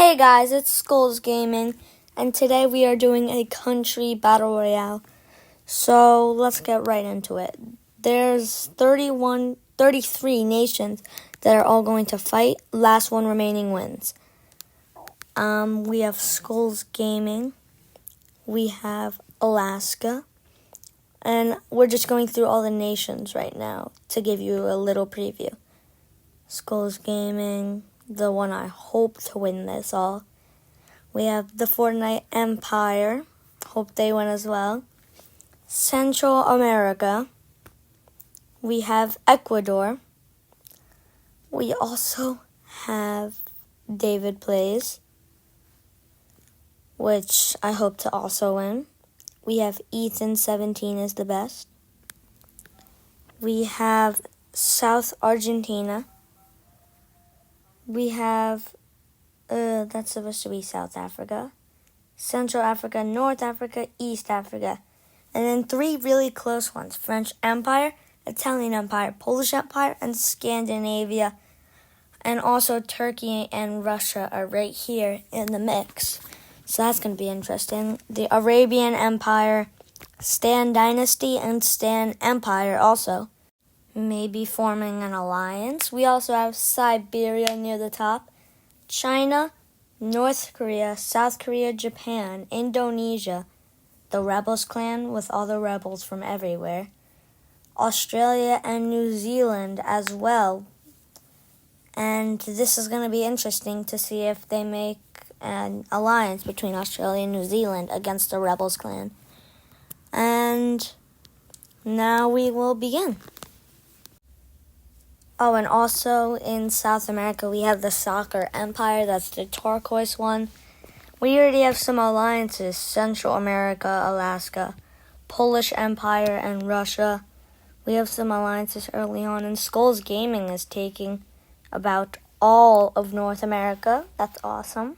Hey guys, it's Skulls Gaming, and today we are doing a country battle royale. So let's get right into it. There's 33 nations that are all going to fight. Last one remaining wins. We have Skulls Gaming. We have Alaska. And we're just going through all the nations right now to give you a little preview. Skulls Gaming, the one I hope to win this all. We have the Fortnite Empire. Hope they win as well. Central America. We have Ecuador. We also have David Plays, which I hope to also win. We have Ethan17 is the best. We have South Argentina. We have that's supposed to be South Africa, Central Africa, North Africa, East Africa. And then 3 really close ones. French Empire, Italian Empire, Polish Empire, and Scandinavia. And also Turkey and Russia are right here in the mix. So that's going to be interesting. The Arabian Empire, Stan Dynasty, and Stan Empire also may be forming an alliance. We also have Siberia near the top. China, North Korea, South Korea, Japan, Indonesia, the Rebels clan with all the rebels from everywhere, Australia and New Zealand as well. And this is going to be interesting to see if they make an alliance between Australia and New Zealand against the Rebels clan. And now we will begin. Oh, and also in South America, we have the Soccer Empire. That's the turquoise one. We already have some alliances. Central America, Alaska, Polish Empire, and Russia. We have some alliances early on. And Skulls Gaming is taking about all of North America. That's awesome.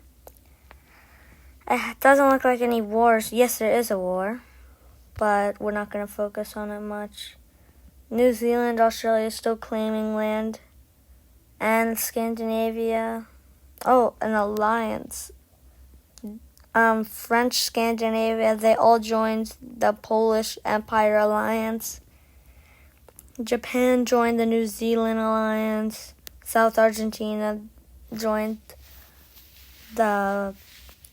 It doesn't look like any wars. Yes, there is a war, but we're not going to focus on it much. New Zealand, Australia is still claiming land. And Scandinavia. Oh, an alliance. French Scandinavia, they all joined the Polish Empire Alliance. Japan joined the New Zealand Alliance. South Argentina joined the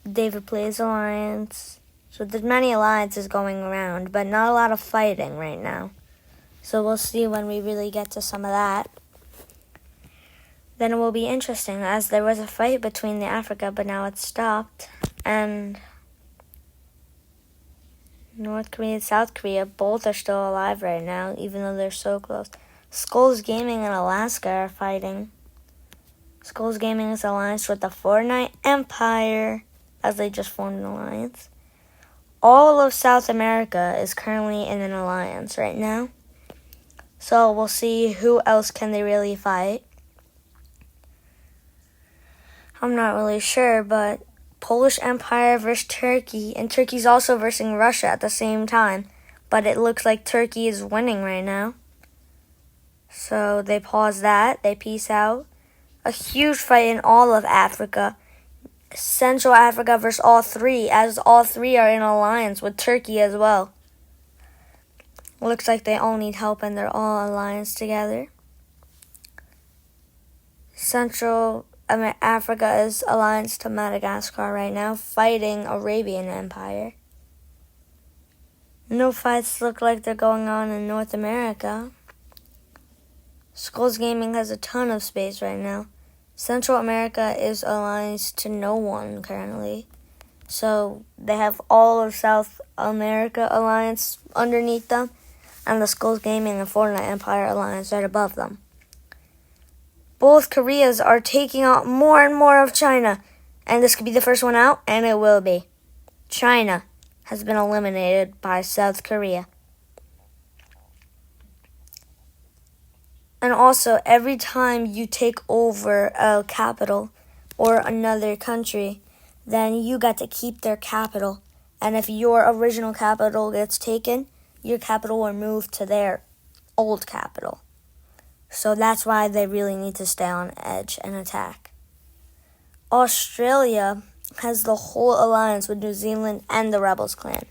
David Plays Alliance. So there's many alliances going around, but not a lot of fighting right now. So we'll see when we really get to some of that. Then it will be interesting, as there was a fight between the Africa, but now it's stopped. And North Korea and South Korea, both are still alive right now, even though they're so close. Skulls Gaming and Alaska are fighting. Skulls Gaming is alliance with the Fortnite Empire, as they just formed an alliance. All of South America is currently in an alliance right now. So we'll see who else can they really fight. I'm not really sure, but Polish Empire versus Turkey, and Turkey's also versus Russia at the same time. But it looks like Turkey is winning right now. So they pause that, they peace out. A huge fight in all of Africa. Central Africa versus all 3, as all 3 are in alliance with Turkey as well. Looks like they all need help and they're all alliance together. Central Africa is alliance to Madagascar right now, fighting Arabian Empire. No fights look like they're going on in North America. Skulls Gaming has a ton of space right now. Central America is alliance to no one currently. So they have all of South America alliance underneath them, and the Skulls Gaming and Fortnite Empire Alliance right above them. Both Koreas are taking out more and more of China, and this could be the first one out, and it will be. China has been eliminated by South Korea. And also, every time you take over a capital or another country, then you got to keep their capital. And if your original capital gets taken, your capital will move to their old capital. So that's why they really need to stay on edge and attack. Australia has the whole alliance with New Zealand and the Rebels clan.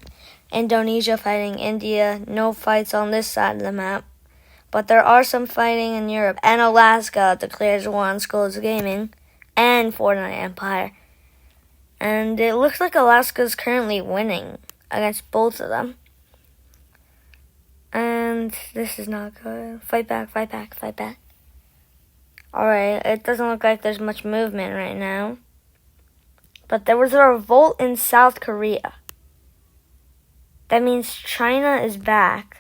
Indonesia fighting India. No fights on this side of the map. But there are some fighting in Europe. And Alaska declares war on Skulls Gaming and Fortnite Empire. And it looks like Alaska's currently winning against both of them. And this is not good. Fight back, fight back, fight back. Alright, it doesn't look like there's much movement right now. But there was a revolt in South Korea. That means China is back.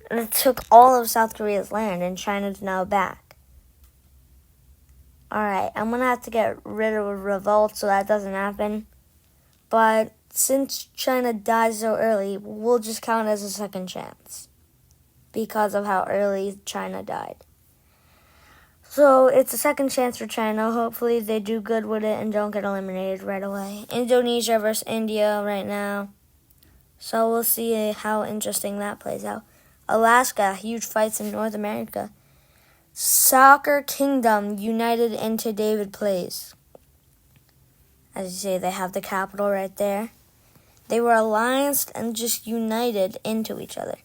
And it took all of South Korea's land, and China's now back. Alright, I'm going to have to get rid of a revolt so that doesn't happen. But since China died so early, we'll just count it as a second chance. Because of how early China died. So it's a second chance for China. Hopefully they do good with it and don't get eliminated right away. Indonesia versus India right now. So we'll see how interesting that plays out. Alaska, huge fights in North America. Soccer Kingdom united into David Plays. As you see, they have the capital right there. They were allianced and just united into each other.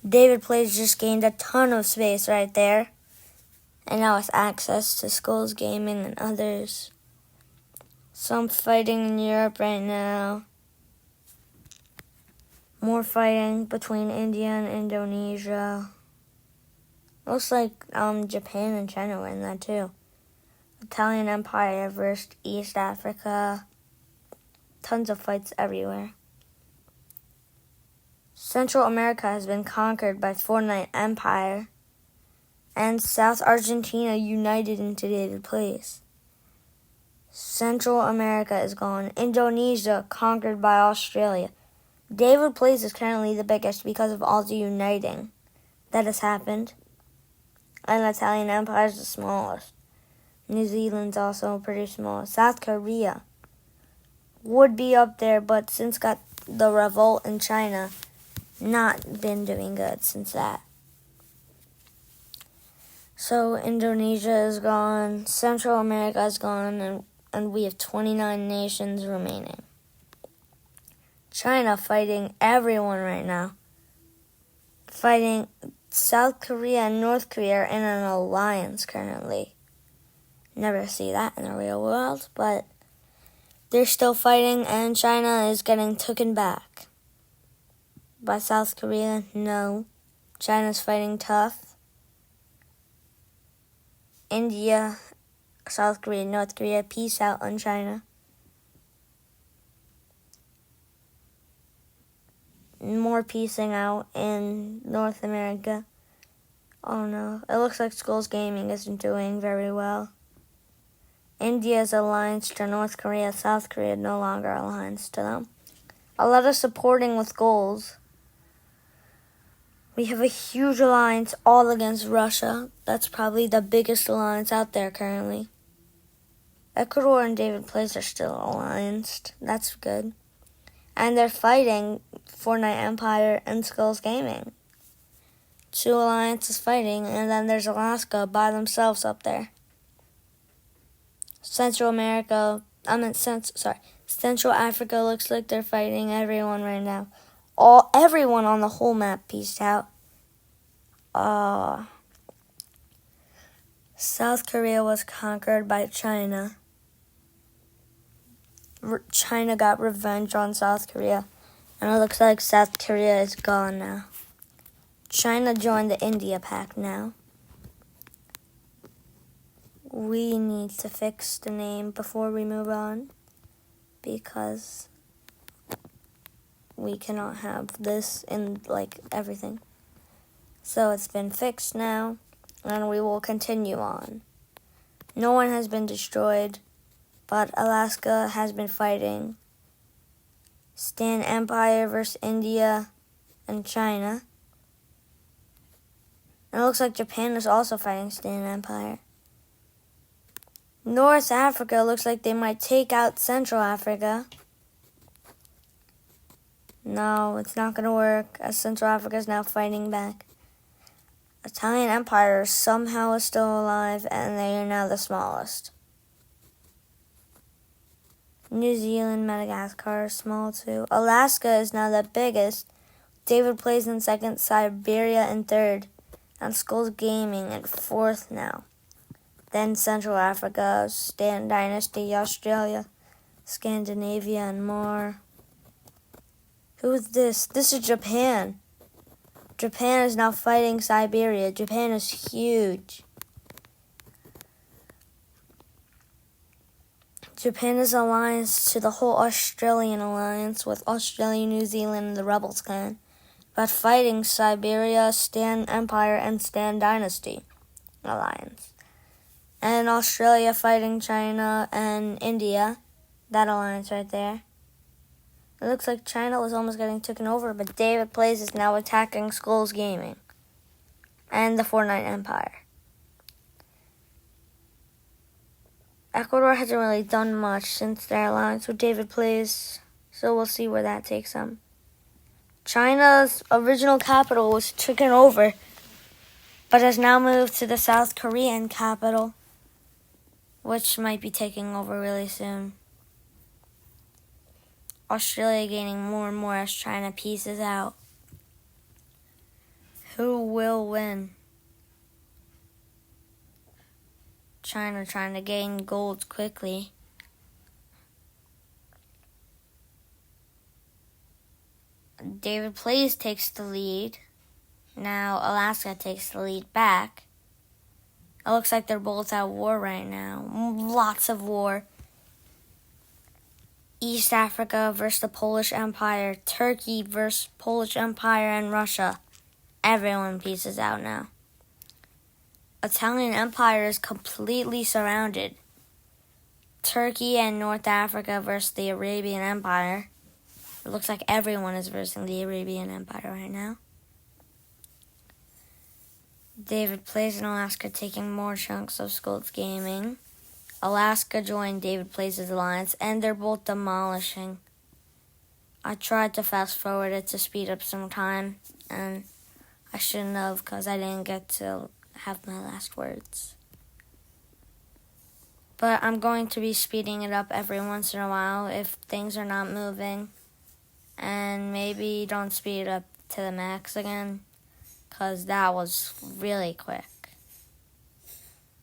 David Plays just gained a ton of space right there. And now has access to Skulls Gaming and others. Some fighting in Europe right now. More fighting between India and Indonesia. Looks like Japan and China were in that too. Italian Empire versus East Africa. Tons of fights everywhere. Central America has been conquered by Fortnite Empire. And South Argentina united into David Plays. Central America is gone. Indonesia conquered by Australia. David Plays is currently the biggest because of all the uniting that has happened. And Italian Empire is the smallest. New Zealand's also pretty small. South Korea would be up there, but since got the revolt in China, not been doing good since that. So Indonesia is gone, Central America is gone, and we have 29 nations remaining. China fighting everyone right now. Fighting South Korea and North Korea are in an alliance currently. Never see that in the real world, but they're still fighting and China is getting taken back. By South Korea, no. China's fighting tough. India, South Korea, North Korea, peace out on China. More peacing out in North America. Oh no, it looks like Skulls Gaming isn't doing very well. India's alliance to North Korea, South Korea no longer alliance to them. A lot of supporting with goals. We have a huge alliance all against Russia. That's probably the biggest alliance out there currently. Ecuador and David Plays are still allianced. That's good. And they're fighting Fortnite Empire and Skulls Gaming. Two alliances fighting, and then there's Alaska by themselves up there. Central Africa looks like they're fighting everyone right now. Everyone on the whole map peaced out. South Korea was conquered by China. China got revenge on South Korea. And it looks like South Korea is gone now. China joined the India pact now. We need to fix the name before we move on. Because we cannot have this in everything. So it's been fixed now. And we will continue on. No one has been destroyed. But Alaska has been fighting. Stan Empire versus India and China. And it looks like Japan is also fighting Stan Empire. North Africa looks like they might take out Central Africa. No, it's not going to work as Central Africa is now fighting back. Italian Empire somehow is still alive, and they are now the smallest. New Zealand, Madagascar are small too. Alaska is now the biggest. David Plays in second, Siberia in third, and Skulls Gaming in fourth now. Then Central Africa, Stan Dynasty, Australia, Scandinavia, and more. Who is this? This is Japan. Japan is now fighting Siberia. Japan is huge. Japan is alliance to the whole Australian alliance with Australia, New Zealand, and the Rebels clan, but fighting Siberia, Stan Empire, and Stan Dynasty alliance. And Australia fighting China and India, that alliance right there. It looks like China was almost getting taken over, but David Plays is now attacking Skulls Gaming and the Fortnite Empire. Ecuador hasn't really done much since their alliance with David Plays, so we'll see where that takes them. China's original capital was taken over, but has now moved to the South Korean capital, which might be taking over really soon. Australia gaining more and more as China pieces out. Who will win? China trying to gain gold quickly. David Plays takes the lead. Now Alaska takes the lead back. It looks like they're both at war right now. Lots of war. East Africa versus the Polish Empire. Turkey versus Polish Empire and Russia. Everyone pieces out now. Italian Empire is completely surrounded. Turkey and North Africa versus the Arabian Empire. It looks like everyone is versus the Arabian Empire right now. David Plays in Alaska taking more chunks of Skulls Gaming. Alaska joined David Plays' alliance, and they're both demolishing. I tried to fast forward it to speed up some time, and I shouldn't have because I didn't get to have my last words. But I'm going to be speeding it up every once in a while if things are not moving. And maybe don't speed it up to the max again, because that was really quick.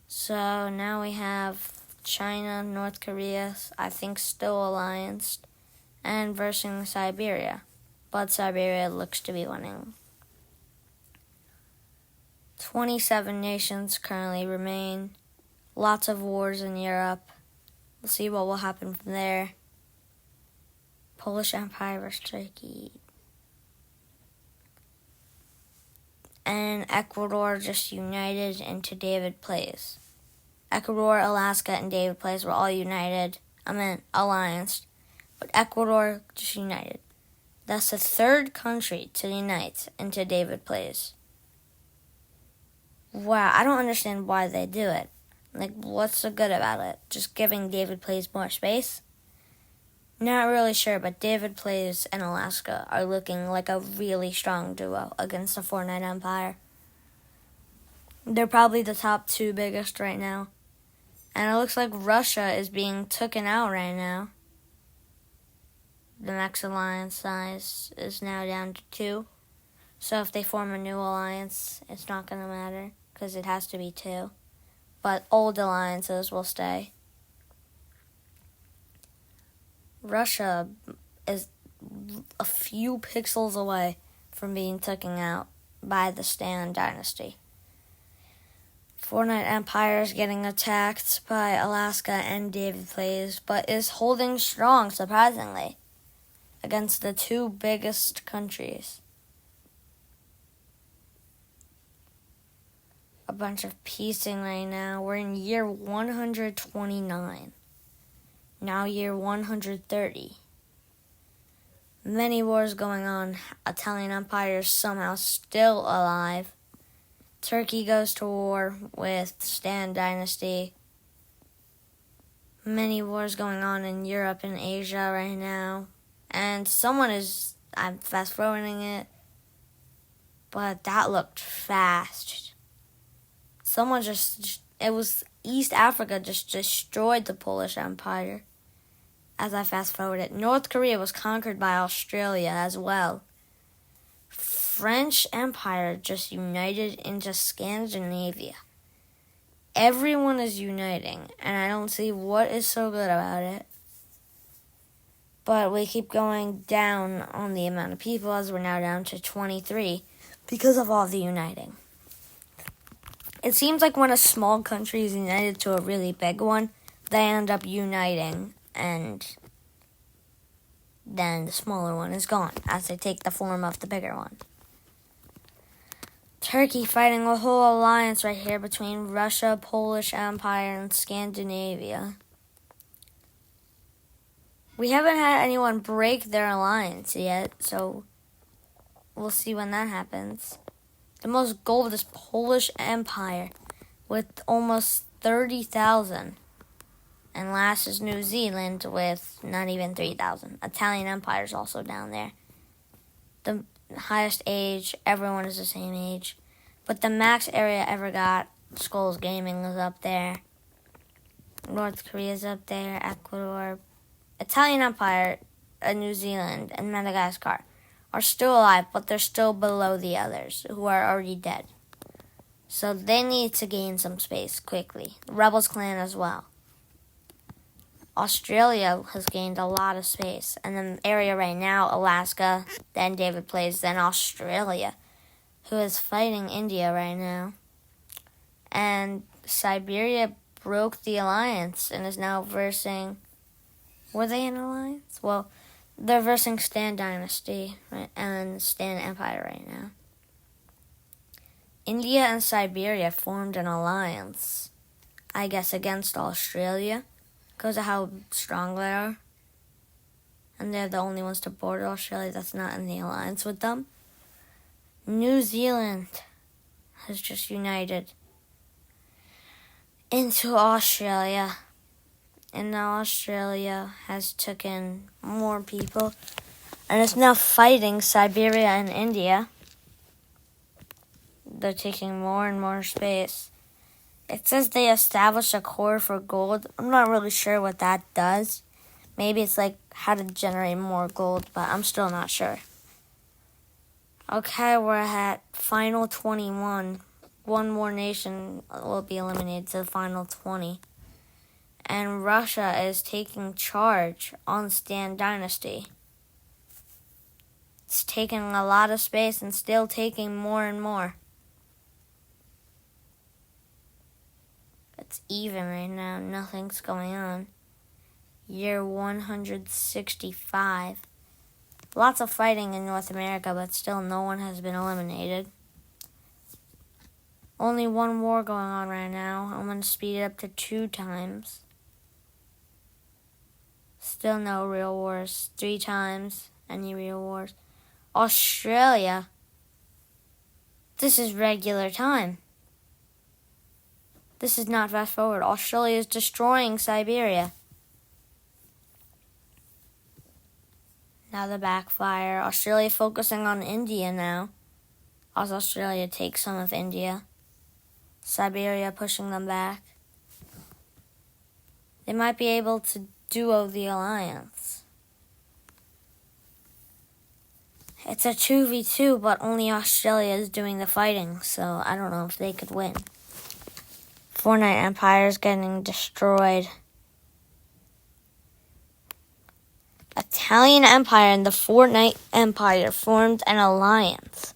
So now we have China, North Korea, I think still allianced, and versus Siberia. But Siberia looks to be winning. 27 nations currently remain. Lots of wars in Europe. We'll see what will happen from there. Polish Empire versus Turkey. And Ecuador just united into David Plays. Ecuador, Alaska, and David Plays were all united. Allianced. But Ecuador just united. That's the third country to unite into David Plays. Wow, I don't understand why they do it. Like, what's so good about it? Just giving David Plays more space? Not really sure, but David Plays and Alaska are looking like a really strong duo against the Fortnite Empire. They're probably the top two biggest right now. And it looks like Russia is being taken out right now. The max alliance size is now down to 2. So if they form a new alliance, it's not going to matter because it has to be 2. But old alliances will stay. Russia is a few pixels away from being taken out by the Stan Dynasty. Fortnite Empire is getting attacked by Alaska and David Plays, but is holding strong, surprisingly, against the two biggest countries. A bunch of piecing right now. We're in year 129. Now year 130. Many wars going on. Italian Empire is somehow still alive. Turkey goes to war with Stan Dynasty. Many wars going on in Europe and Asia right now. And I'm fast forwarding it. But that looked fast. it was East Africa just destroyed the Polish Empire. As I fast forward it, North Korea was conquered by Australia as well. French Empire just united into Scandinavia. Everyone is uniting, and I don't see what is so good about it. But we keep going down on the amount of people as we're now down to 23 because of all the uniting. It seems like when a small country is united to a really big one, they end up uniting, and then the smaller one is gone as they take the form of the bigger one. Turkey fighting a whole alliance right here between Russia, Polish Empire, and Scandinavia. We haven't had anyone break their alliance yet, so we'll see when that happens. The most gold is Polish Empire with almost 30,000. And last is New Zealand with not even 3,000. Italian Empire is also down there. The highest age, everyone is the same age. But the max area ever got, Skulls Gaming is up there. North Korea's up there, Ecuador. Italian Empire, New Zealand, and Madagascar are still alive, but they're still below the others, who are already dead. So they need to gain some space quickly. The Rebels clan as well. Australia has gained a lot of space. And the area right now, Alaska, then David plays, then Australia, who is fighting India right now. And Siberia broke the alliance and is now versing... Were they in alliance? Well, they're versing Stan Dynasty and Stan Empire right now. India and Siberia formed an alliance, I guess, against Australia, because of how strong they are. And they're the only ones to border Australia that's not in the alliance with them. New Zealand has just united into Australia. And now Australia has taken more people and is now fighting Siberia and India. They're taking more and more space. It says they established a core for gold. I'm not really sure what that does. Maybe it's like how to generate more gold, but I'm still not sure. Okay, we're at final 21. One more nation will be eliminated to the final 20. And Russia is taking charge on Stan Dynasty. It's taking a lot of space and still taking more and more. It's even right now. Nothing's going on. Year 165. Lots of fighting in North America, but still no one has been eliminated. Only one war going on right now. I'm going to speed it up to 2 times. Still no real wars. 3 times. Any real wars. Australia. This is regular time. This is not fast forward. Australia is destroying Siberia. Now the backfire. Australia focusing on India now. As Australia takes some of India. Siberia pushing them back. They might be able to duo the alliance. It's a 2v2, but only Australia is doing the fighting, so I don't know if they could win. Fortnite Empire is getting destroyed. Italian Empire and the Fortnite Empire formed an alliance.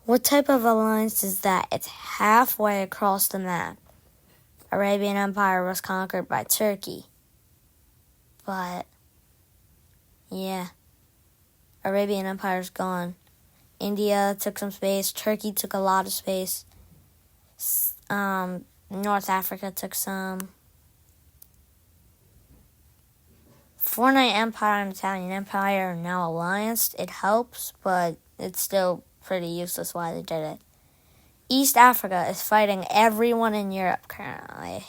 What type of alliance is that? It's halfway across the map. Arabian Empire was conquered by Turkey. But, yeah. Arabian Empire's gone. India took some space. Turkey took a lot of space. North Africa took some. Fortnite Empire and Italian Empire are now allianced. It helps, but it's still pretty useless why they did it. East Africa is fighting everyone in Europe currently.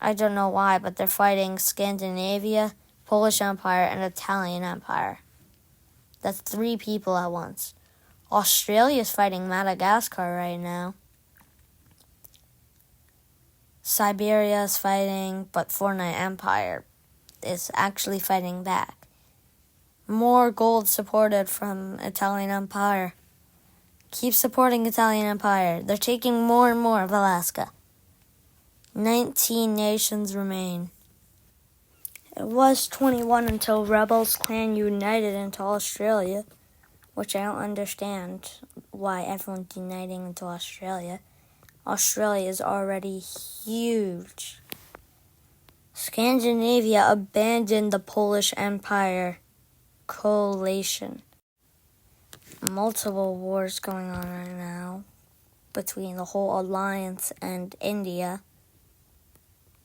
I don't know why, but they're fighting Scandinavia, Polish Empire, and Italian Empire. That's 3 people at once. Australia's fighting Madagascar right now. Siberia is fighting, but Fortnite Empire is actually fighting back. More gold supported from Italian Empire. Keep supporting Italian Empire. They're taking more and more of Alaska. 19 nations remain. It was 21 until Rebels Clan united into Australia, which I don't understand why everyone's uniting into Australia. Australia is already huge. Scandinavia abandoned the Polish Empire coalition. Multiple wars going on right now between the whole alliance and India,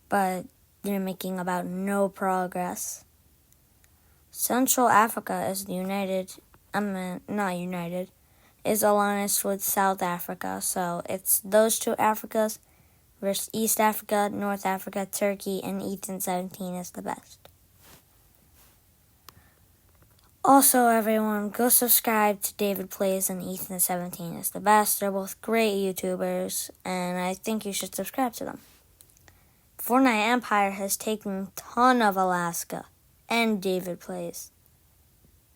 but they're making about no progress. Central Africa is is alliance with South Africa, so it's those two Africas versus East Africa, North Africa, Turkey, and Ethan 17 is the best. Also, everyone, go subscribe to David Plays and Ethan 17 is the best. They're both great YouTubers, and I think you should subscribe to them. Fortnite Empire has taken a ton of Alaska, and David Plays.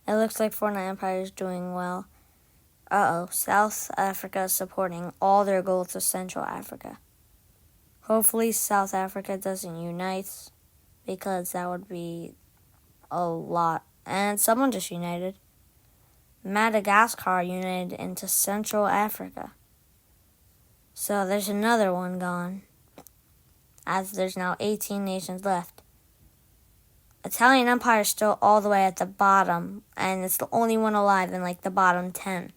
It looks like Fortnite Empire is doing well. South Africa is supporting all their goals to Central Africa. Hopefully South Africa doesn't unite, because that would be a lot. And someone just united. Madagascar united into Central Africa. So there's another one gone, as there's now 18 nations left. Italian Empire is still all the way at the bottom, and it's the only one alive in the bottom 10.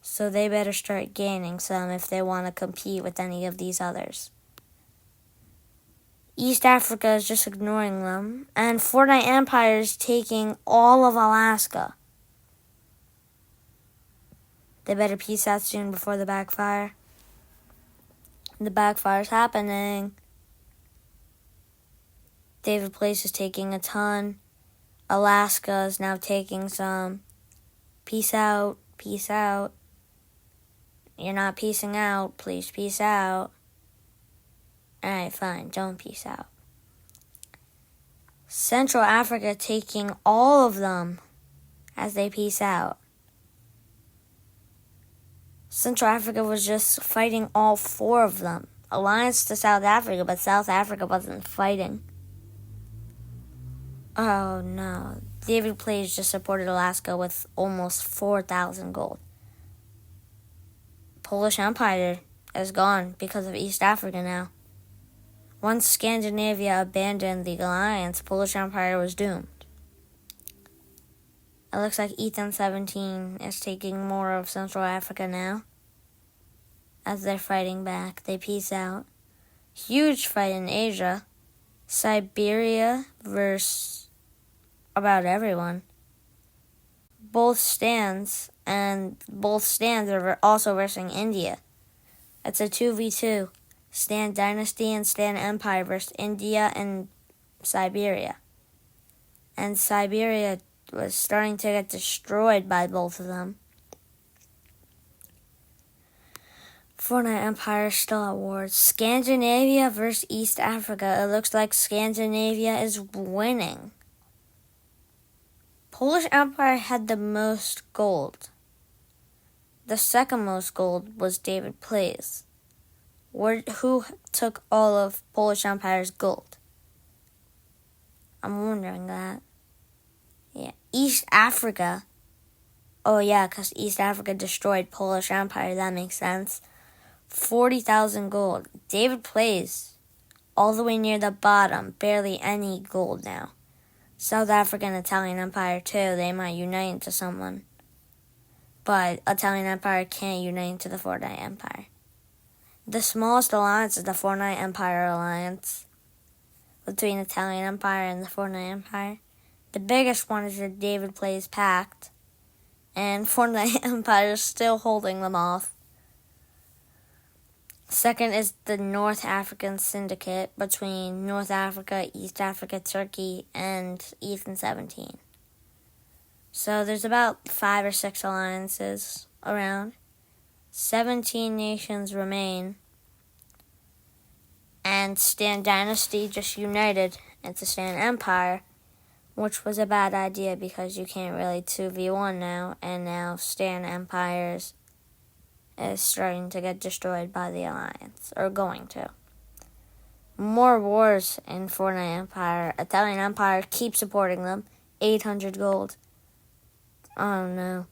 So they better start gaining some if they want to compete with any of these others. East Africa is just ignoring them, and Fortnite Empire is taking all of Alaska. They better peace out soon before the backfire. The backfire's happening. David Place is taking a ton. Alaska is now taking some. Peace out. Peace out. You're not peacing out. Please peace out. Alright, fine. Don't peace out. Central Africa taking all of them as they peace out. Central Africa was just fighting all 4 of them. Alliance to South Africa, but South Africa wasn't fighting. Oh no. David Plays just supported Alaska with almost 4,000 gold. Polish Empire is gone because of East Africa now. Once Scandinavia abandoned the alliance, Polish Empire was doomed. It looks like Ethan 17 is taking more of Central Africa now. As they're fighting back, they peace out. Huge fight in Asia. Siberia versus about everyone. Both stands are also versus India. It's a 2v2. Stan Dynasty and Stan Empire versus India and Siberia. And Siberia was starting to get destroyed by both of them. Fortnite Empire is still at war. Scandinavia versus East Africa. It looks like Scandinavia is winning. Polish Empire had the most gold. The second most gold was David Plays. Who took all of Polish Empire's gold? I'm wondering that. Yeah, East Africa. Oh yeah, because East Africa destroyed Polish Empire. That makes sense. 40,000 gold. David Plays all the way near the bottom. Barely any gold now. South Africa and Italian Empire too. They might unite into someone. But Italian Empire can't unite into the Fortnite Empire. The smallest alliance is the Fortnite Empire alliance between Italian Empire and the Fortnite Empire. The biggest one is the David Plays Pact, and Fortnite Empire is still holding them off. Second is the North African Syndicate between North Africa, East Africa, Turkey, and Ethan 17. So there's about 5 or 6 alliances. around. 17 nations remain. And Stan Dynasty just united into Stan Empire, which was a bad idea because you can't really 2v1 now, and now Stan Empire is starting to get destroyed by the Alliance, or going to. More wars in Fortnite Empire. Italian Empire keeps supporting them. 800 gold. Oh no.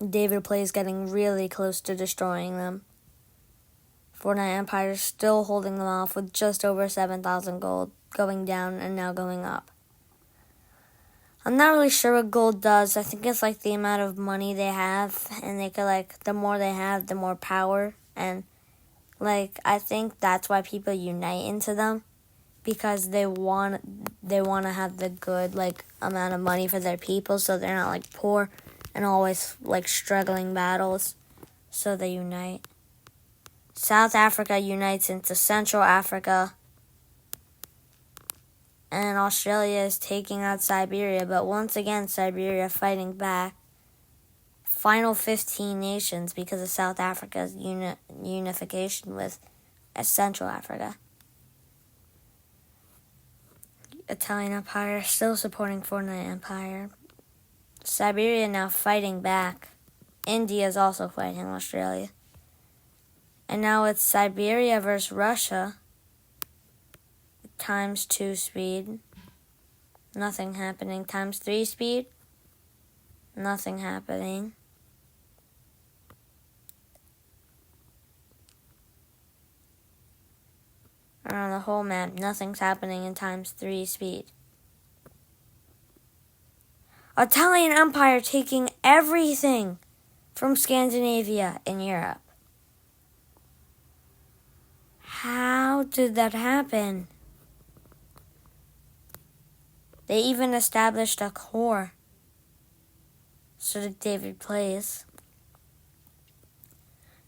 David Play is getting really close to destroying them. Fortnite Empire is still holding them off with just over 7,000 gold, going down and now going up. I'm not really sure what gold does. I think it's like the amount of money they have, and they could the more they have, the more power, and I think that's why people unite into them, because they want to have the good amount of money for their people, so they're not poor and always struggling battles. So they unite. South Africa unites into Central Africa, and Australia is taking out Siberia, but once again Siberia fighting back. Final 15 nations because of South Africa's unification with Central Africa. Italian Empire still supporting Fortnite Empire. Siberia now fighting back. India is also fighting Australia. And now it's Siberia versus Russia. Times 2 speed. Nothing happening. Times 3 speed. Nothing happening. Around the whole map, nothing's happening in times 3 speed. Italian Empire taking everything from Scandinavia and Europe. How did that happen? They even established a core. So did David Plays.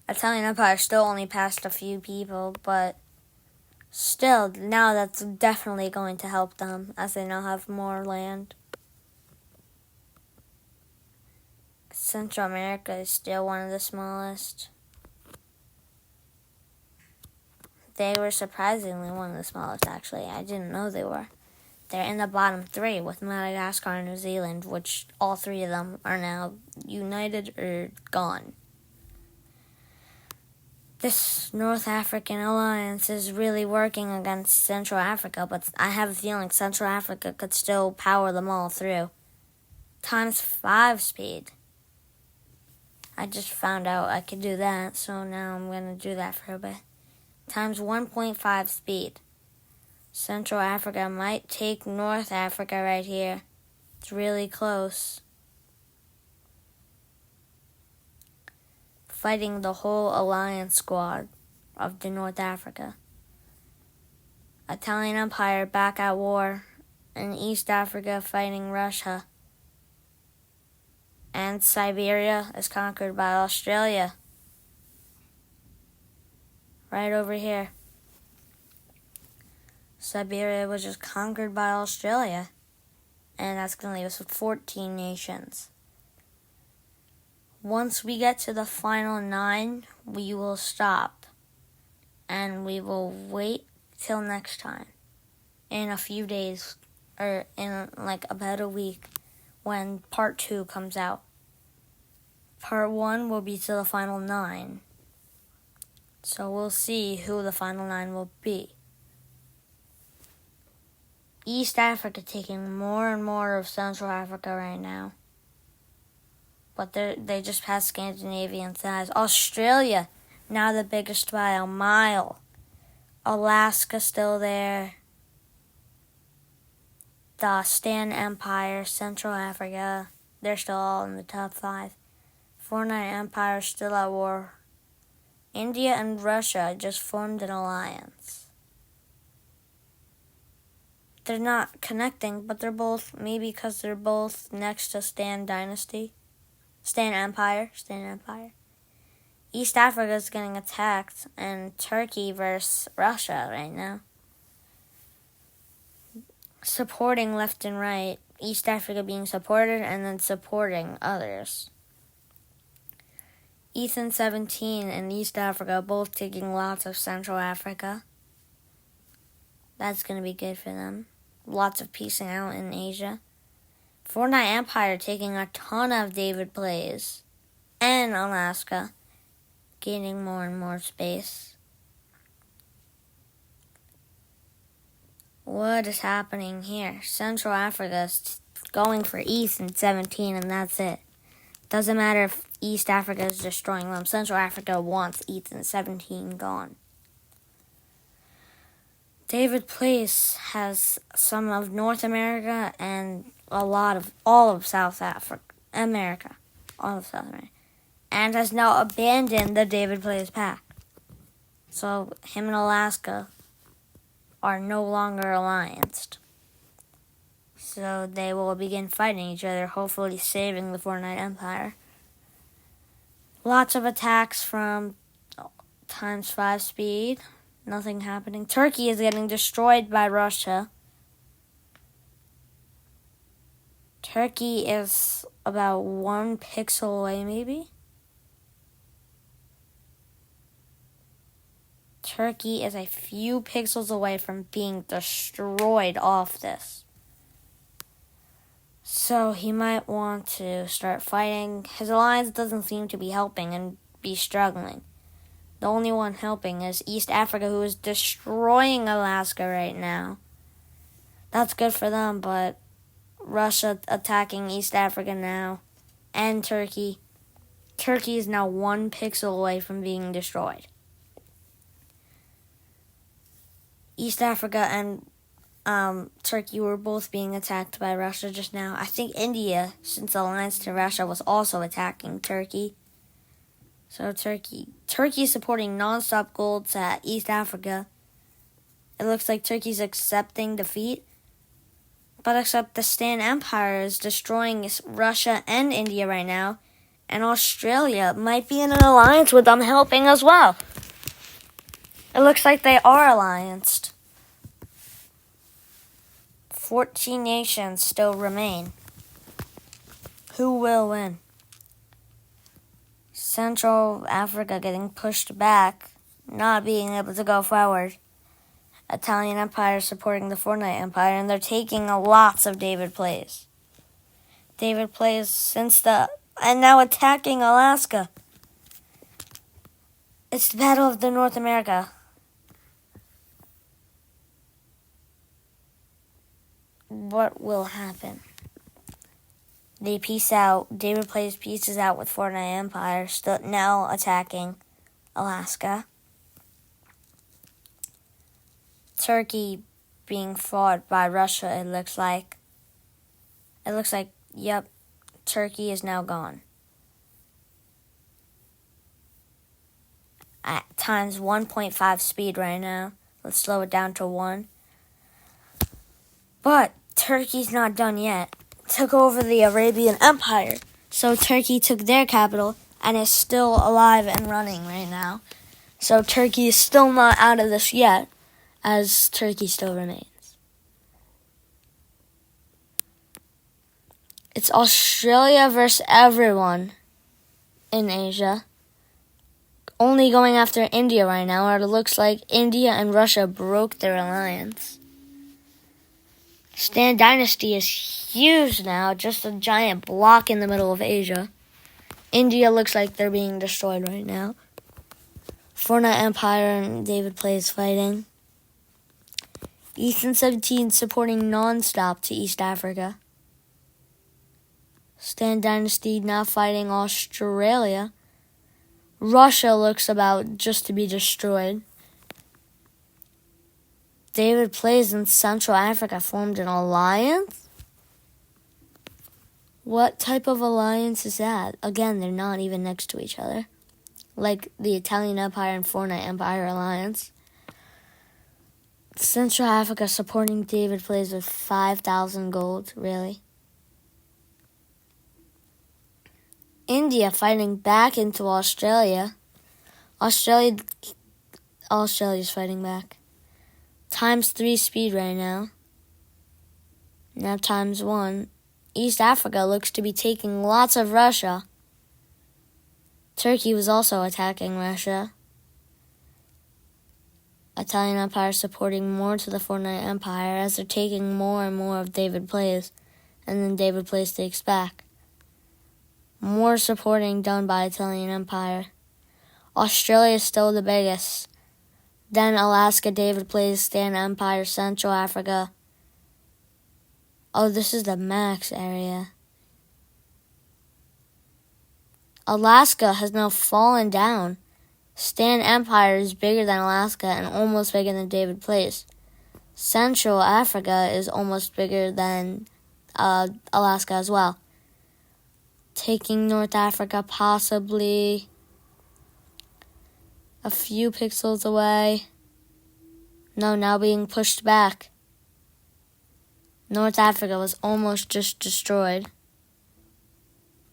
Italian Empire still only passed a few people, but still, now that's definitely going to help them as they now have more land. Central America is still one of the smallest. They were surprisingly one of the smallest, actually. I didn't know they were. They're in the bottom 3 with Madagascar and New Zealand, which all 3 of them are now united or gone. This North African alliance is really working against Central Africa, but I have a feeling Central Africa could still power them all through. Times 5 speed. I just found out I could do that, so now I'm going to do that for a bit. Times 1.5 speed. Central Africa might take North Africa right here. It's really close. Fighting the whole alliance squad of the North Africa. Italian Empire back at war. And East Africa fighting Russia. And Siberia is conquered by Australia. Right over here. Siberia was just conquered by Australia. And that's going to leave us with 14 nations. Once we get to the final 9, we will stop. And we will wait till next time. In a few days, or in about a week, when part 2 comes out. Part 1 will be to the final 9. So we'll see who the final 9 will be. East Africa taking more and more of Central Africa right now. But they just passed Scandinavia in size. Australia, now the biggest by a mile. Alaska still there. The Stan Empire, Central Africa, they're still all in the top 5. Fortnite Empire still at war. India and Russia just formed an alliance. They're not connecting, but they're both, maybe because they're both next to Stan Dynasty. Stan Empire. East Africa is getting attacked, and Turkey versus Russia right now. Supporting left and right. East Africa being supported and then supporting others. Ethan 17 and East Africa both taking lots of Central Africa. That's going to be good for them. Lots of piecing out in Asia. Fortnite Empire taking a ton of David plays. And Alaska, gaining more and more space. What is happening here? Central Africa is going for Ethan 17 and that's it. Doesn't matter if East Africa is destroying them. Central Africa wants Ethan 17 gone. David Place has some of North America and all of South America. All of South America. And has now abandoned the David Place pack. So him and Alaska are no longer allianced. So they will begin fighting each other, hopefully saving the Fortnite Empire. Lots of attacks from ×5 speed. Nothing happening. Turkey is getting destroyed by Russia. Turkey is about 1 pixel away, maybe? Turkey is a few pixels away from being destroyed off this. So he might want to start fighting. His alliance doesn't seem to be helping and be struggling. The only one helping is East Africa, who is destroying Alaska right now. That's good for them, but Russia attacking East Africa now. And Turkey. Turkey is now 1 pixel away from being destroyed. East Africa and Turkey were both being attacked by Russia just now. I think India, since alliance to Russia, was also attacking Turkey. So Turkey is supporting non-stop golds at East Africa. It looks like Turkey's accepting defeat. But except the Stan Empire is destroying Russia and India right now. And Australia might be in an alliance with them helping as well. It looks like they are allianced. 14 nations still remain. Who will win? Central Africa getting pushed back, not being able to go forward. Italian Empire supporting the Fortnite Empire, and they're taking lots of David plays. David plays and now attacking Alaska. It's the Battle of the North America. What will happen? They peace out. David plays pieces out with Fortnite Empire, still now attacking Alaska. Turkey being fought by Russia, it looks like. Yep, Turkey is now gone. At times 1.5 speed right now. Let's slow it down to 1. But Turkey's not done yet. Took over the Arabian Empire. So Turkey took their capital and is still alive and running right now. So Turkey is still not out of this yet, as Turkey still remains. It's Australia versus everyone in Asia. Only going after India right now, or it looks like India and Russia broke their alliance. Stan Dynasty is huge now, just a giant block in the middle of Asia. India looks like they're being destroyed right now. Fortnite Empire and David Plays fighting. Ethan 17 supporting non-stop to East Africa. Stan Dynasty now fighting Australia. Russia looks about just to be destroyed. David Plays in Central Africa formed an alliance? What type of alliance is that? Again, they're not even next to each other. Like the Italian Empire and Fortnite Empire alliance. Central Africa supporting David Plays with 5,000 gold, really? India fighting back into Australia. Australia's fighting back. ×3 speed right now. Now ×1. East Africa looks to be taking lots of Russia. Turkey was also attacking Russia. Italian Empire supporting more to the Fortnite Empire as they're taking more and more of David Plays, and then David Plays takes back. More supporting done by Italian Empire. Australia is still the biggest. Then Alaska, David Plays, Stan Empire, Central Africa. Oh, this is the max area. Alaska has now fallen down. Stan Empire is bigger than Alaska and almost bigger than David Place. Central Africa is almost bigger than Alaska as well. Taking North Africa possibly a few pixels away. No, now being pushed back. North Africa was almost just destroyed.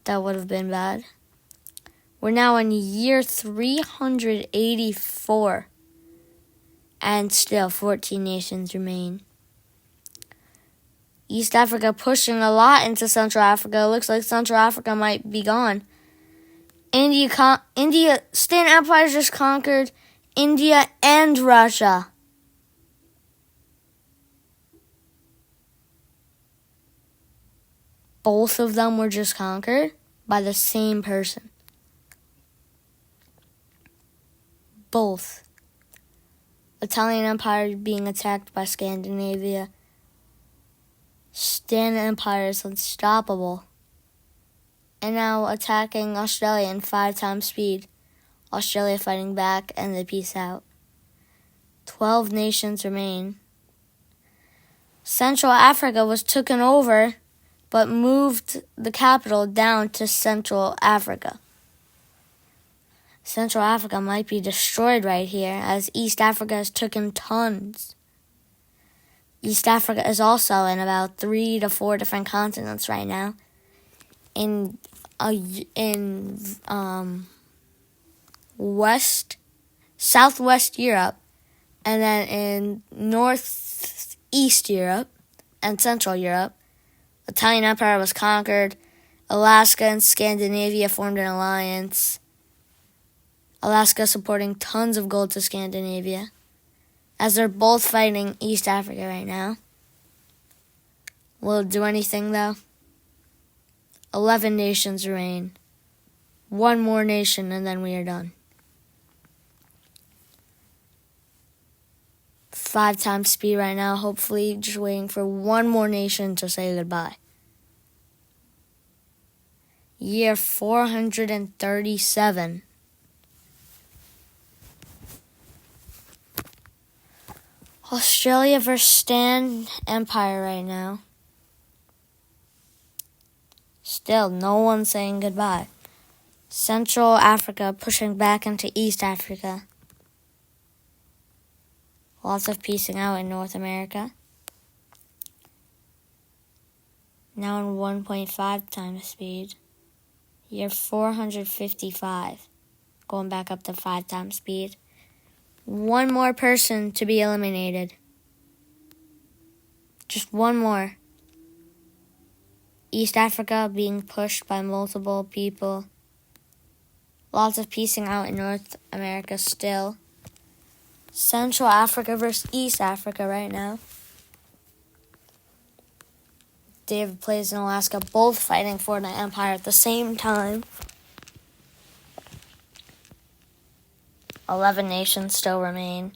That would have been bad. We're now in year 384. And still 14 nations remain. East Africa pushing a lot into Central Africa. Looks like Central Africa might be gone. Stan Empire just conquered India and Russia. Both of them were just conquered by the same person. Both. Italian Empire being attacked by Scandinavia. Stan Empire is unstoppable. And now attacking Australia in 5 times speed. Australia fighting back and they peace out. 12 nations remain. Central Africa was taken over, but moved the capital down to Central Africa. Central Africa might be destroyed right here, as East Africa has taken tons. East Africa is also in about 3 to 4 different continents right now. In Southwest Europe, and then in Northeast Europe and Central Europe. Italian Empire was conquered. Alaska and Scandinavia formed an alliance. Alaska supporting tons of gold to Scandinavia, as they're both fighting East Africa right now. Will it do anything, though? 11 nations remain. 1 more nation, and then we are done. 5 times speed right now, hopefully just waiting for 1 more nation to say goodbye. Year 437. Australia versus Stan Empire right now. Still, no one saying goodbye. Central Africa pushing back into East Africa. Lots of piecing out in North America. Now in 1.5 times speed. Year 455. Going back up to 5 times speed. 1 more person to be eliminated. Just 1 more. East Africa being pushed by multiple people. Lots of piecing out in North America still. Central Africa versus East Africa right now. David Plays in Alaska, both fighting for the Empire at the same time. 11 nations still remain.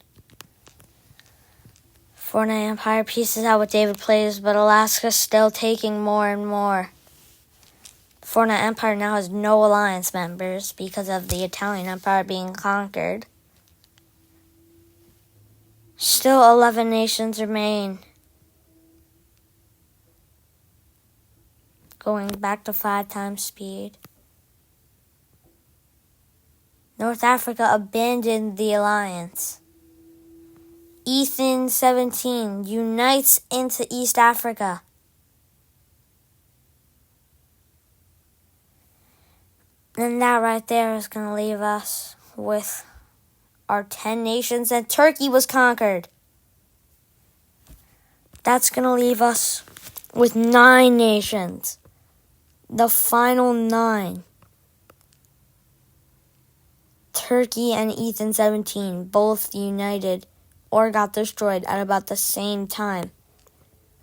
Fortnite Empire pieces out with David Plays, but Alaska's still taking more and more. Fortnite Empire now has no alliance members because of the Italian Empire being conquered. Still 11 nations remain. Going back to 5 times speed. North Africa abandoned the alliance. Ethan 17 unites into East Africa. And that right there is going to leave us with our 10 nations, and Turkey was conquered. That's going to leave us with 9 nations. The final 9. Turkey and Ethan 17 both united or got destroyed at about the same time,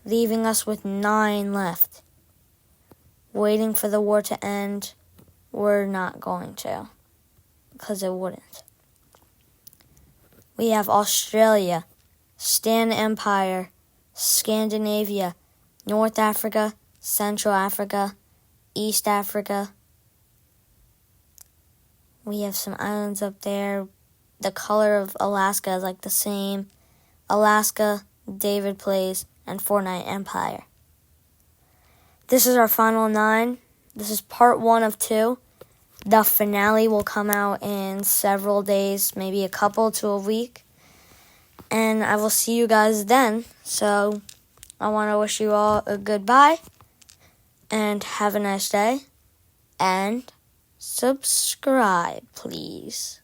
leaving us with 9 left. Waiting for the war to end, we're not going to, because it wouldn't. We have Australia, Stan Empire, Scandinavia, North Africa, Central Africa, East Africa. We have some islands up there. The color of Alaska is like the same. Alaska, David Plays, and Fortnite Empire. This is our final 9. This is part 1 of 2. The finale will come out in several days, maybe a couple to a week. And I will see you guys then. So I want to wish you all a goodbye. And have a nice day. And subscribe, please.